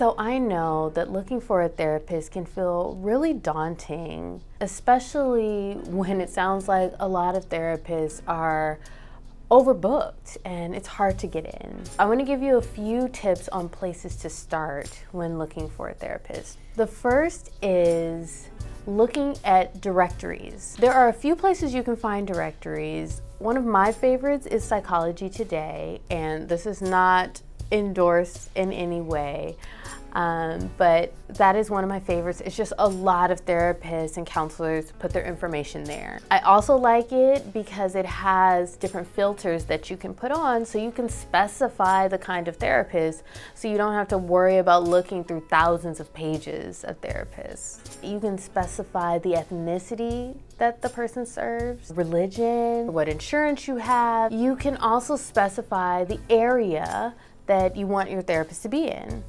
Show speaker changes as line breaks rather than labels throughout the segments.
So I know that looking for a therapist can feel really daunting, especially when it sounds like a lot of therapists are overbooked and it's hard to get in. I want to give you a few tips on places to start when looking for a therapist. The first is looking at directories. There are a few places you can find directories. One of my favorites is Psychology Today, and this is not endorsed in any way, but that is one of my favorites. It's just a lot of therapists and counselors put their information there. I also like it because it has different filters that you can put on, so you can specify the kind of therapist, so you don't have to worry about looking through thousands of pages of therapists. You can specify the ethnicity that the person serves, religion, what insurance you have. You can also specify the area that you want your therapist to be in.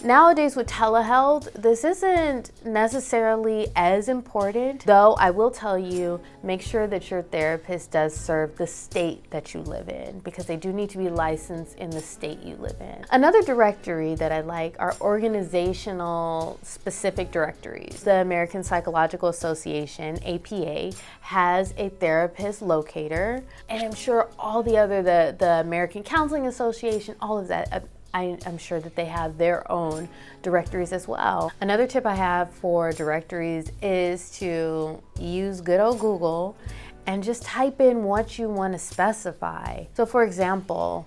Nowadays with telehealth, this isn't necessarily as important, though I will tell you, make sure that your therapist does serve the state that you live in, because they do need to be licensed in the state you live in. Another directory that I like are organizational specific directories. The American Psychological Association, APA, has a therapist locator, and I'm sure all the other, the American Counseling Association, all of that, I'm sure that they have their own directories as well. Another tip I have for directories is to use good old Google and just type in what you want to specify. So for example,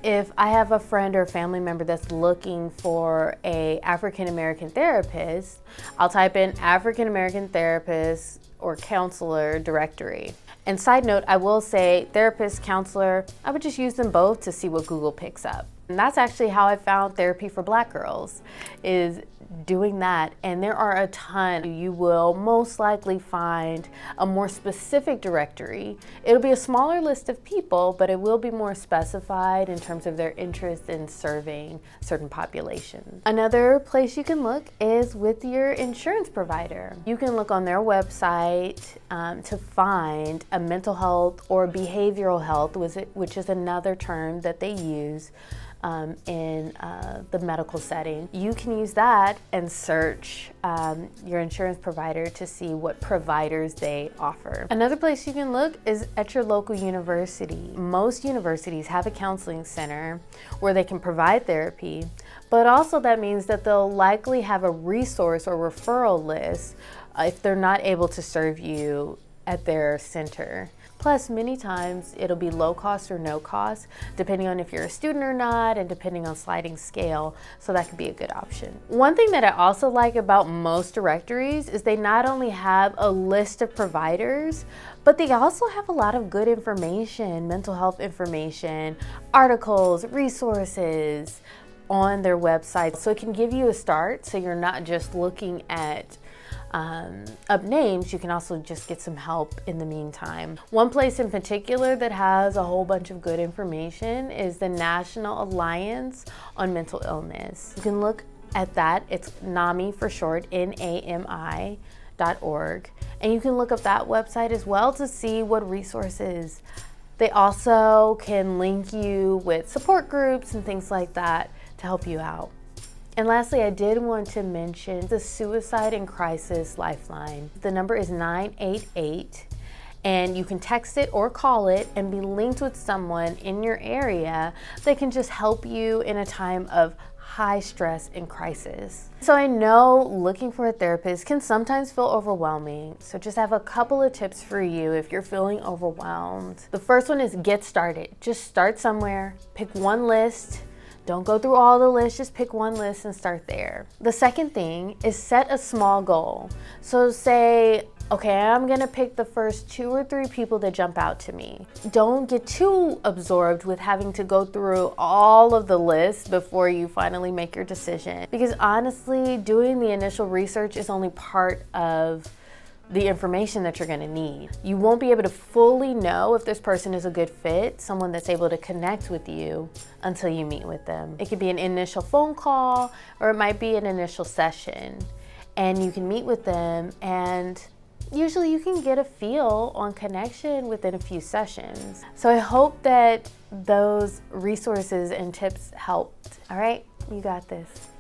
if I have a friend or a family member that's looking for a African American therapist, I'll type in African American therapist or counselor directory. And side note, I will say therapist, counselor, I would just use them both to see what Google picks up. And that's actually how I found Therapy for Black Girls, is doing that. And there are a ton. You will most likely find a more specific directory. It'll be a smaller list of people, but it will be more specified in terms of their interest in serving certain populations. Another place you can look is with your insurance provider. You can look on their website to find a mental health or behavioral health, which is another term that they use in the medical setting. You can use that and search your insurance provider to see what providers they offer. Another place you can look is at your local university. Most universities have a counseling center where they can provide therapy, but also that means that they'll likely have a resource or referral list if they're not able to serve you at their center. Plus, many times it'll be low cost or no cost, depending on if you're a student or not, and depending on sliding scale, so that could be a good option. One thing that I also like about most directories is they not only have a list of providers, but they also have a lot of good information, mental health information, articles, resources on their website. So it can give you a start, so you're not just looking at up names, you can also just get some help in the meantime. One place in particular that has a whole bunch of good information is the National Alliance on Mental Illness. You can look at that. It's NAMI for short, NAMI.org. And you can look up that website as well to see what resources. They also can link you with support groups and things like that to help you out. And lastly, I did want to mention the Suicide and Crisis Lifeline. The number is 988, and you can text it or call it and be linked with someone in your area that can just help you in a time of high stress and crisis. So I know looking for a therapist can sometimes feel overwhelming, so just have a couple of tips for you if you're feeling overwhelmed. The first one is get started. Just start somewhere, pick one list. Don't go through all the lists, just pick one list and start there. The second thing is set a small goal. So say, okay, I'm gonna pick the first 2 or 3 people that jump out to me. Don't get too absorbed with having to go through all of the lists before you finally make your decision. Because honestly, doing the initial research is only part of the information that you're gonna need. You won't be able to fully know if this person is a good fit, someone that's able to connect with you, until you meet with them. It could be an initial phone call, or it might be an initial session. And you can meet with them, and usually you can get a feel on connection within a few sessions. So I hope that those resources and tips helped. All right, You got this.